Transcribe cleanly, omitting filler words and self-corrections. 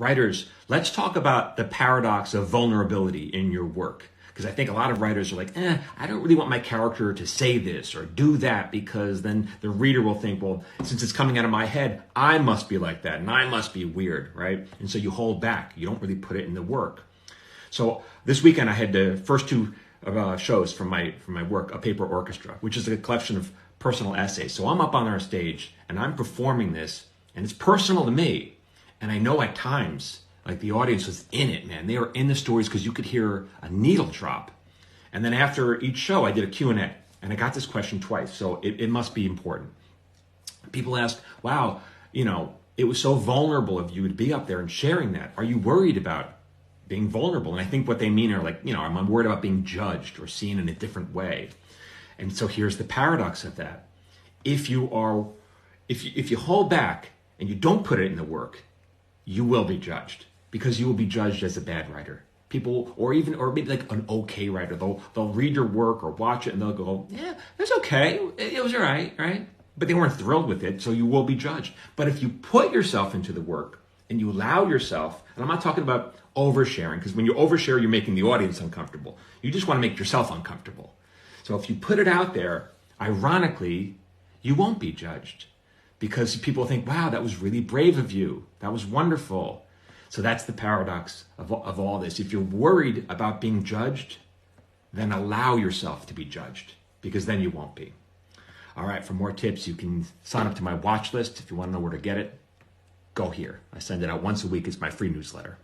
Writers, let's talk about the paradox of vulnerability in your work. Because I think a lot of writers are like, I don't really want my character to say this or do that, because then the reader will think, well, since it's coming out of my head, I must be like that and I must be weird, right? And so you hold back. You don't really put it in the work. So this weekend I had the first two shows from my work, A Paper Orchestra, which is a collection of personal essays. So I'm up on our stage and I'm performing this, and it's personal to me. And I know at times, like, the audience was in it, man. They were in the stories because you could hear a needle drop. And then after each show, I did a Q&A, and I got this question twice, so it must be important. People ask, wow, it was so vulnerable of you to be up there and sharing that. Are you worried about being vulnerable? And I think what they mean are like, I'm worried about being judged or seen in a different way. And so here's the paradox of that. If you hold back and you don't put it in the work, you will be judged, because you will be judged as a bad writer. People, or maybe like an okay writer, they'll read your work or watch it and they'll go, yeah, it was okay, it was all right, right? But they weren't thrilled with it, so you will be judged. But if you put yourself into the work and you allow yourself, and I'm not talking about oversharing, because when you overshare, you're making the audience uncomfortable. You just want to make yourself uncomfortable. So if you put it out there, ironically, you won't be judged, because people think, wow, that was really brave of you. That was wonderful. So that's the paradox of all this. If you're worried about being judged, then allow yourself to be judged, because then you won't be. All right, for more tips, you can sign up to my watch list. If you want to know where to get it, go here. I send it out once a week as my free newsletter.